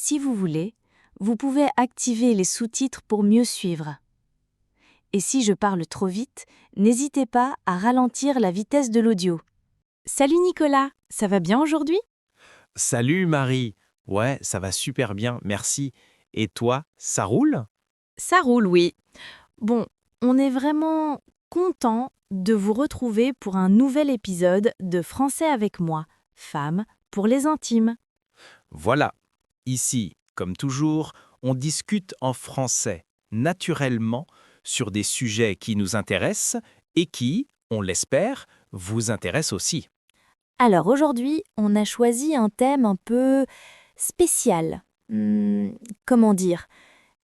Si vous voulez, vous pouvez activer les sous-titres pour mieux suivre. Et si je parle trop vite, n'hésitez pas à ralentir la vitesse de l'audio. Salut Nicolas, ça va bien aujourd'hui? Salut Marie. Ouais, ça va super bien, merci. Et toi, ça roule? Ça roule, oui. Bon, on est vraiment content de vous retrouver pour un nouvel épisode de Français avec moi, femme pour les intimes. Voilà. Ici, comme toujours, on discute en français, naturellement, sur des sujets qui nous intéressent et qui, on l'espère, vous intéressent aussi. Alors aujourd'hui, on a choisi un thème un peu spécial. Comment dire?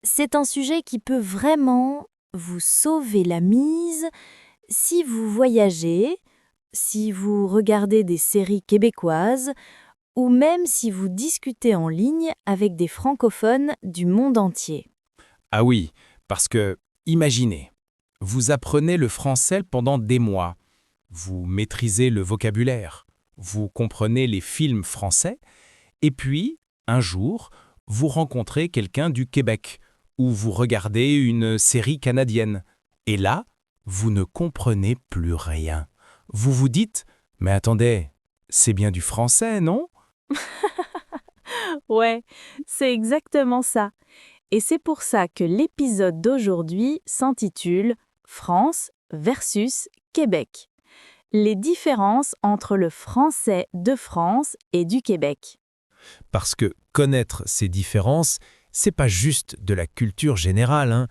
C'est un sujet qui peut vraiment vous sauver la mise si vous voyagez, si vous regardez des séries québécoises ou même si vous discutez en ligne avec des francophones du monde entier. Ah oui, parce que, imaginez, vous apprenez le français pendant des mois, vous maîtrisez le vocabulaire, vous comprenez les films français, et puis, un jour, vous rencontrez quelqu'un du Québec, ou vous regardez une série canadienne. Et là, vous ne comprenez plus rien. Vous vous dites, mais attendez, c'est bien du français, non? Ouais, c'est exactement ça. Et c'est pour ça que l'épisode d'aujourd'hui s'intitule France versus Québec. Les différences entre le français de France et du Québec. Parce que connaître ces différences, c'est pas juste de la culture générale, hein.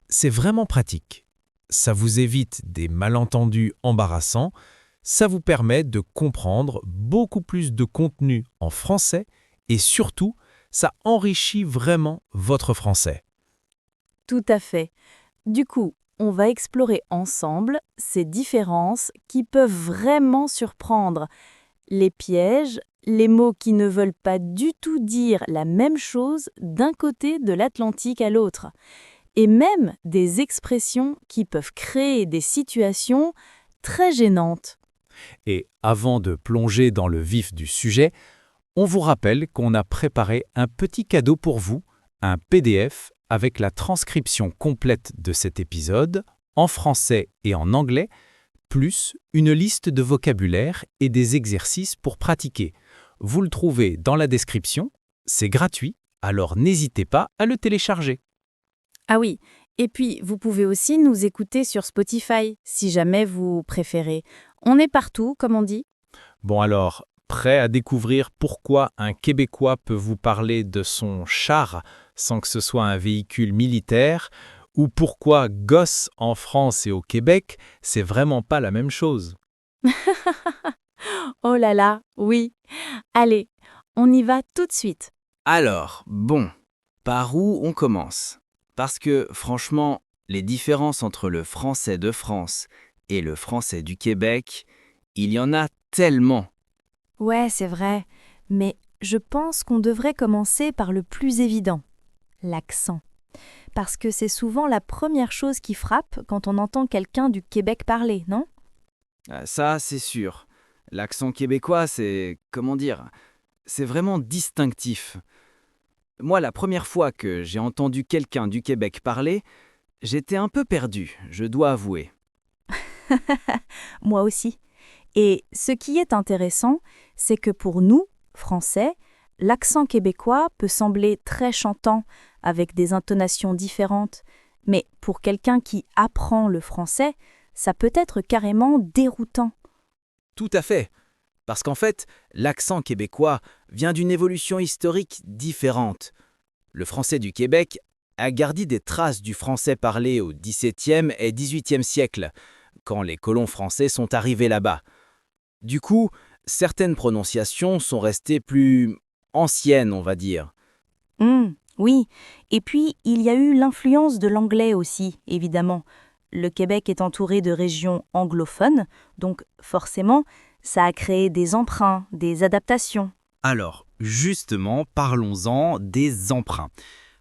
C'est vraiment pratique. Ça vous évite des malentendus embarrassants, ça vous permet de comprendre beaucoup plus de contenu en français et surtout, ça enrichit vraiment votre français. Tout à fait. Du coup, on va explorer ensemble ces différences qui peuvent vraiment surprendre, les pièges, les mots qui ne veulent pas du tout dire la même chose d'un côté de l'Atlantique à l'autre, et même des expressions qui peuvent créer des situations très gênantes. Et avant de plonger dans le vif du sujet, on vous rappelle qu'on a préparé un petit cadeau pour vous, un PDF avec la transcription complète de cet épisode, en français et en anglais, plus une liste de vocabulaire et des exercices pour pratiquer. Vous le trouvez dans la description, c'est gratuit, alors n'hésitez pas à le télécharger. Ah oui, et puis vous pouvez aussi nous écouter sur Spotify, si jamais vous préférez. On est partout, comme on dit. Bon alors, prêt à découvrir pourquoi un Québécois peut vous parler de son char sans que ce soit un véhicule militaire, ou pourquoi gosse en France et au Québec, c'est vraiment pas la même chose. Oh là là, oui. Allez, on y va tout de suite. Alors, bon, par où on commence? Parce que, franchement, les différences entre le français de France et le français du Québec, il y en a tellement. Ouais, c'est vrai, mais je pense qu'on devrait commencer par le plus évident, l'accent. Parce que c'est souvent la première chose qui frappe quand on entend quelqu'un du Québec parler, non? Ça, c'est sûr. L'accent québécois, comment dire, c'est vraiment distinctif. Moi, la première fois que j'ai entendu quelqu'un du Québec parler, j'étais un peu perdu, je dois avouer. Moi aussi. Et ce qui est intéressant, c'est que pour nous, Français, l'accent québécois peut sembler très chantant, avec des intonations différentes, mais pour quelqu'un qui apprend le français, ça peut être carrément déroutant. Tout à fait. Parce qu'en fait, l'accent québécois vient d'une évolution historique différente. Le français du Québec a gardé des traces du français parlé au XVIIe et XVIIIe siècle, quand les colons français sont arrivés là-bas. Du coup, certaines prononciations sont restées plus anciennes, on va dire. Oui, et puis il y a eu l'influence de l'anglais aussi, évidemment. Le Québec est entouré de régions anglophones, donc forcément, ça a créé des emprunts, des adaptations. Alors, justement, parlons-en des emprunts,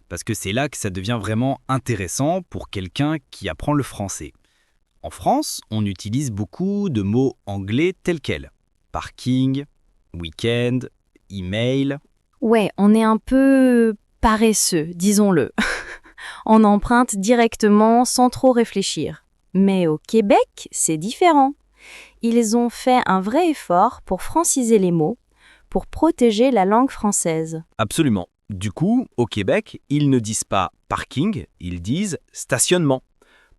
parce que c'est là que ça devient vraiment intéressant pour quelqu'un qui apprend le français. En France, on utilise beaucoup de mots anglais tels quels. Parking, week-end, email Ouais, on est un peu paresseux, disons-le. On emprunte directement sans trop réfléchir. Mais au Québec, c'est différent. Ils ont fait un vrai effort pour franciser les mots, pour protéger la langue française. Absolument. Du coup, au Québec, ils ne disent pas parking, ils disent stationnement.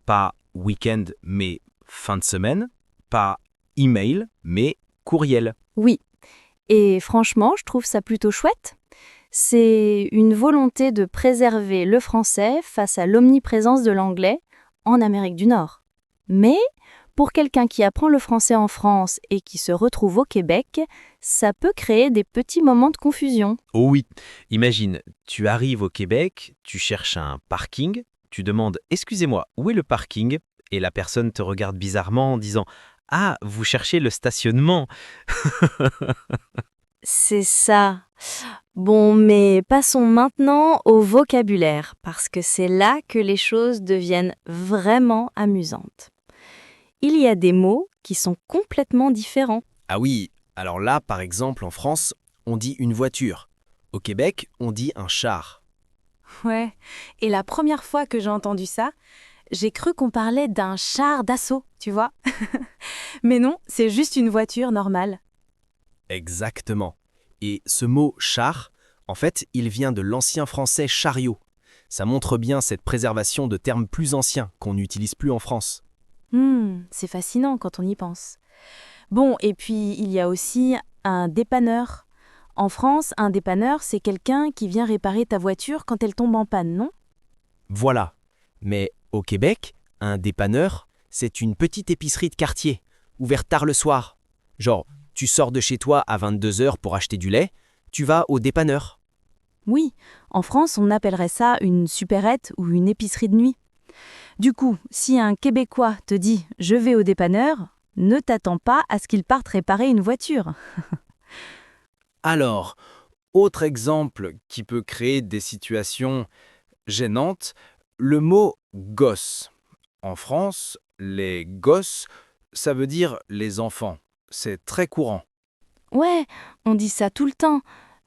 Pas week-end, mais fin de semaine. Pas email, mais courriel. Oui. Et franchement, je trouve ça plutôt chouette. C'est une volonté de préserver le français face à l'omniprésence de l'anglais en Amérique du Nord. Mais pour quelqu'un qui apprend le français en France et qui se retrouve au Québec, ça peut créer des petits moments de confusion. Oh oui, imagine, tu arrives au Québec, tu cherches un parking, tu demandes « Excusez-moi, où est le parking ?» et la personne te regarde bizarrement en disant « Ah, vous cherchez le stationnement !» C'est ça. Bon, mais passons maintenant au vocabulaire, parce que c'est là que les choses deviennent vraiment amusantes. Il y a des mots qui sont complètement différents. Ah oui, alors là, par exemple, en France, on dit une voiture. Au Québec, on dit un char. Ouais, et la première fois que j'ai entendu ça, j'ai cru qu'on parlait d'un char d'assaut, tu vois. Mais non, c'est juste une voiture normale. Exactement. Et ce mot char, en fait, il vient de l'ancien français chariot. Ça montre bien cette préservation de termes plus anciens qu'on n'utilise plus en France. C'est fascinant quand on y pense. Bon, et puis il y a aussi un dépanneur. En France, un dépanneur, c'est quelqu'un qui vient réparer ta voiture quand elle tombe en panne, non? Voilà. Mais au Québec, un dépanneur, c'est une petite épicerie de quartier, ouverte tard le soir. Genre, tu sors de chez toi à 22h pour acheter du lait, tu vas au dépanneur. Oui, en France, on appellerait ça une supérette ou une épicerie de nuit. Du coup, si un Québécois te dit « je vais au dépanneur », ne t'attends pas à ce qu'il parte réparer une voiture. Alors, autre exemple qui peut créer des situations gênantes, le mot gosse. En France, les gosses, ça veut dire les enfants. C'est très courant. Ouais, on dit ça tout le temps.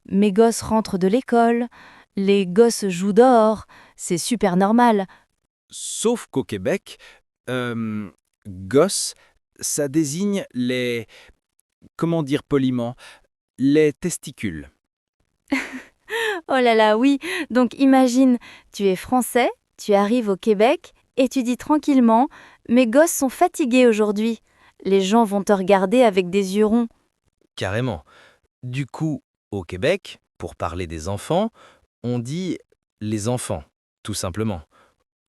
Mes gosses rentrent de l'école, les gosses jouent dehors, c'est super normal. Sauf qu'au Québec, gosse, ça désigne les, comment dire poliment, les testicules. Oh là là, oui. Donc imagine, tu es français, tu arrives au Québec et tu dis tranquillement « Mes gosses sont fatigués aujourd'hui ». Les gens vont te regarder avec des yeux ronds. Carrément. Du coup, au Québec, pour parler des enfants, on dit les enfants, tout simplement.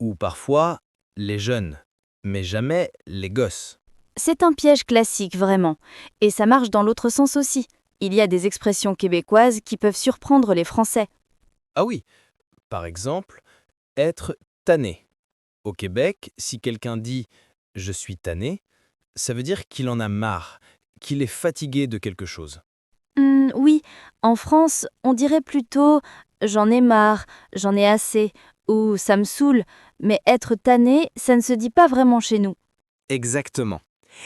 Ou parfois les jeunes, mais jamais les gosses. C'est un piège classique, vraiment. Et ça marche dans l'autre sens aussi. Il y a des expressions québécoises qui peuvent surprendre les Français. Ah oui, par exemple, être tanné. Au Québec, si quelqu'un dit « je suis tanné », ça veut dire qu'il en a marre, qu'il est fatigué de quelque chose. Oui, en France, on dirait plutôt « j'en ai marre »,« j'en ai assez » ou « ça me saoule », mais être tanné, ça ne se dit pas vraiment chez nous. Exactement.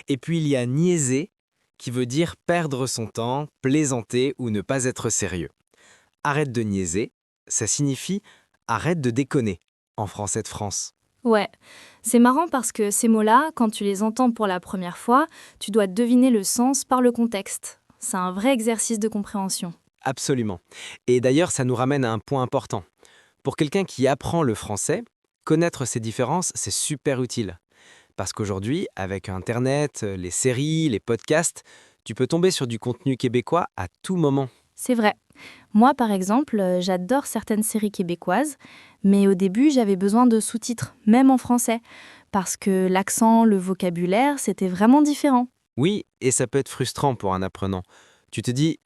Et puis il y a niaiser, qui veut dire perdre son temps, plaisanter ou ne pas être sérieux. Arrête de niaiser, ça signifie arrête de déconner, en français de France. Ouais, c'est marrant parce que ces mots-là, quand tu les entends pour la première fois, tu dois deviner le sens par le contexte. C'est un vrai exercice de compréhension. Absolument. Et d'ailleurs, ça nous ramène à un point important. Pour quelqu'un qui apprend le français, connaître ces différences, c'est super utile. Parce qu'aujourd'hui, avec Internet, les séries, les podcasts, tu peux tomber sur du contenu québécois à tout moment. C'est vrai. Moi, par exemple, j'adore certaines séries québécoises, mais au début, j'avais besoin de sous-titres, même en français, parce que l'accent, le vocabulaire, c'était vraiment différent. Oui, et ça peut être frustrant pour un apprenant. Tu te dis,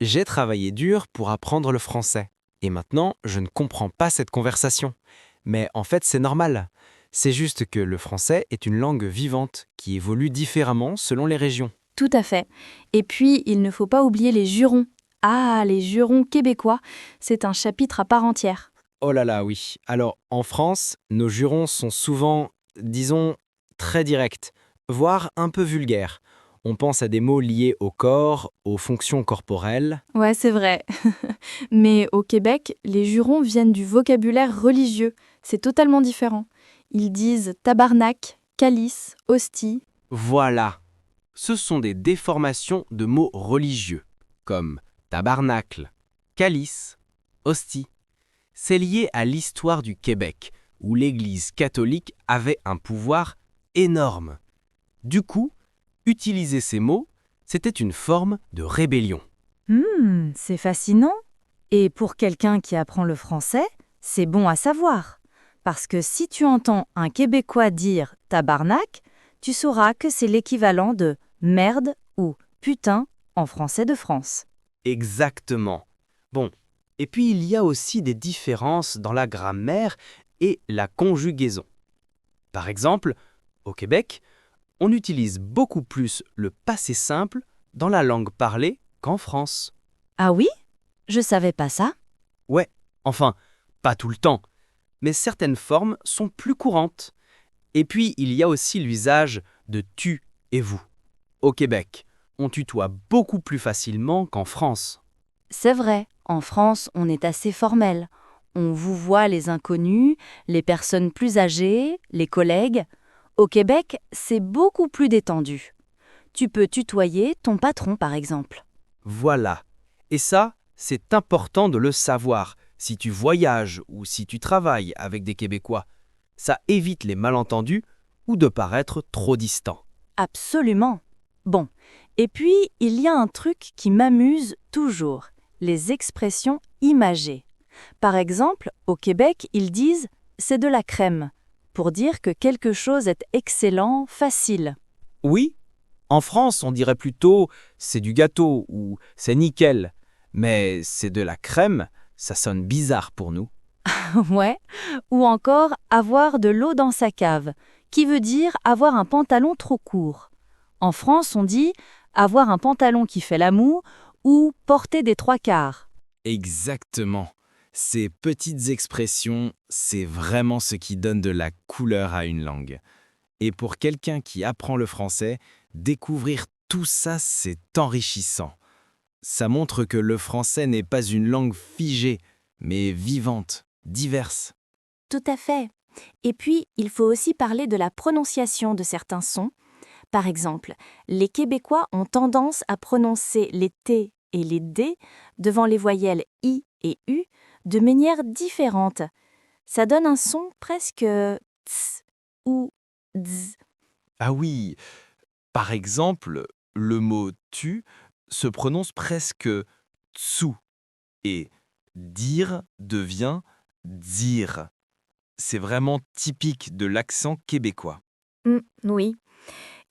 j'ai travaillé dur pour apprendre le français, et maintenant, je ne comprends pas cette conversation. Mais en fait, c'est normal. C'est juste que le français est une langue vivante qui évolue différemment selon les régions. Tout à fait. Et puis, il ne faut pas oublier les jurons. Ah, les jurons québécois, c'est un chapitre à part entière. Oh là là, oui. Alors, en France, nos jurons sont souvent, disons, très directs, voire un peu vulgaires. On pense à des mots liés au corps, aux fonctions corporelles. Ouais, c'est vrai. Mais au Québec, les jurons viennent du vocabulaire religieux. C'est totalement différent. Ils disent tabarnak, calice, hostie. Voilà. Ce sont des déformations de mots religieux, comme tabernacle, calice, hostie. C'est lié à l'histoire du Québec, où l'Église catholique avait un pouvoir énorme. Du coup, utiliser ces mots, c'était une forme de rébellion. C'est fascinant. Et pour quelqu'un qui apprend le français, c'est bon à savoir. Parce que si tu entends un Québécois dire tabarnak, tu sauras que c'est l'équivalent de merde ou putain en français de France. Exactement. Bon, et puis il y a aussi des différences dans la grammaire et la conjugaison. Par exemple, au Québec, on utilise beaucoup plus le passé simple dans la langue parlée qu'en France. Ah oui? Je savais pas ça. Ouais, enfin, pas tout le temps, mais certaines formes sont plus courantes. Et puis, il y a aussi l'usage de tu et vous. Au Québec, on tutoie beaucoup plus facilement qu'en France. C'est vrai, en France, on est assez formel. On vous voit les inconnus, les personnes plus âgées, les collègues. Au Québec, c'est beaucoup plus détendu. Tu peux tutoyer ton patron, par exemple. Voilà. Et ça, c'est important de le savoir si tu voyages ou si tu travailles avec des Québécois. Ça évite les malentendus ou de paraître trop distant. Absolument. Bon, et puis, il y a un truc qui m'amuse toujours, les expressions imagées. Par exemple, au Québec, ils disent « c'est de la crème » pour dire que quelque chose est excellent, facile. Oui, en France, on dirait plutôt c'est du gâteau ou c'est nickel. Mais c'est de la crème, ça sonne bizarre pour nous. Ouais, ou encore avoir de l'eau dans sa cave, qui veut dire avoir un pantalon trop court. En France, on dit avoir un pantalon qui fait la moue ou porter des trois quarts. Exactement. Ces petites expressions, c'est vraiment ce qui donne de la couleur à une langue. Et pour quelqu'un qui apprend le français, découvrir tout ça, c'est enrichissant. Ça montre que le français n'est pas une langue figée, mais vivante, diverse. Tout à fait. Et puis, il faut aussi parler de la prononciation de certains sons. Par exemple, les Québécois ont tendance à prononcer les T et les D devant les voyelles I et U de manière différente. Ça donne un son presque ts ou dz. Ah oui, par exemple, le mot tu se prononce presque tsu et dire devient dire. C'est vraiment typique de l'accent québécois. Oui.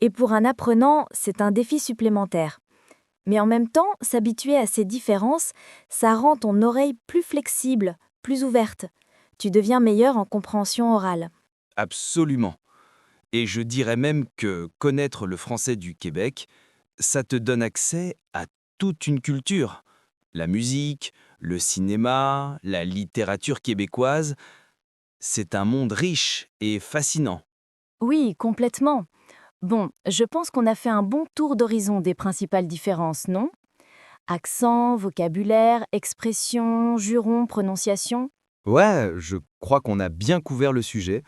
Et pour un apprenant, c'est un défi supplémentaire. Mais en même temps, s'habituer à ces différences, ça rend ton oreille plus flexible, plus ouverte. Tu deviens meilleur en compréhension orale. Absolument. Et je dirais même que connaître le français du Québec, ça te donne accès à toute une culture. La musique, le cinéma, la littérature québécoise, c'est un monde riche et fascinant. Oui, complètement. Bon, je pense qu'on a fait un bon tour d'horizon des principales différences, non? Accent, vocabulaire, expression, juron, prononciation. Ouais, je crois qu'on a bien couvert le sujet,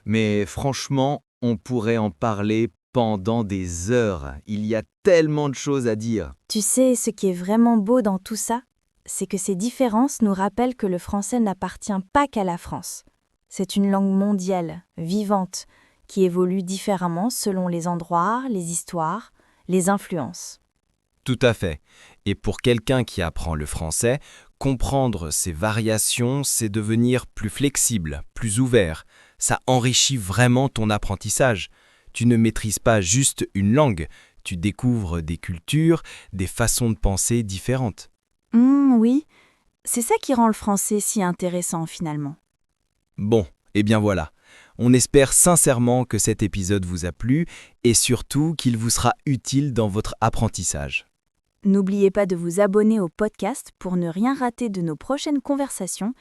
mais franchement, on pourrait en parler pendant des heures. Il y a tellement de choses à dire. Tu sais, ce qui est vraiment beau dans tout ça, c'est que ces différences nous rappellent que le français n'appartient pas qu'à la France. C'est une langue mondiale, vivante, qui évolue différemment selon les endroits, les histoires, les influences. Tout à fait. Et pour quelqu'un qui apprend le français, comprendre ces variations, c'est devenir plus flexible, plus ouvert. Ça enrichit vraiment ton apprentissage. Tu ne maîtrises pas juste une langue, tu découvres des cultures, des façons de penser différentes. Oui, c'est ça qui rend le français si intéressant finalement. Bon, et bien voilà. On espère sincèrement que cet épisode vous a plu et surtout qu'il vous sera utile dans votre apprentissage. N'oubliez pas de vous abonner au podcast pour ne rien rater de nos prochaines conversations.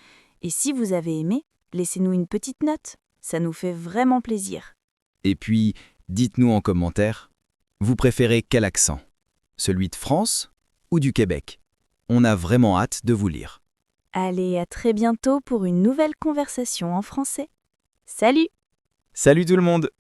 Et si vous avez aimé, laissez-nous une petite note. Ça nous fait vraiment plaisir. Et puis, dites-nous en commentaire, Vous préférez quel accent? Celui de France ou du Québec? On a vraiment hâte de vous lire. Allez, à très bientôt pour une nouvelle conversation en français. Salut! Salut tout le monde!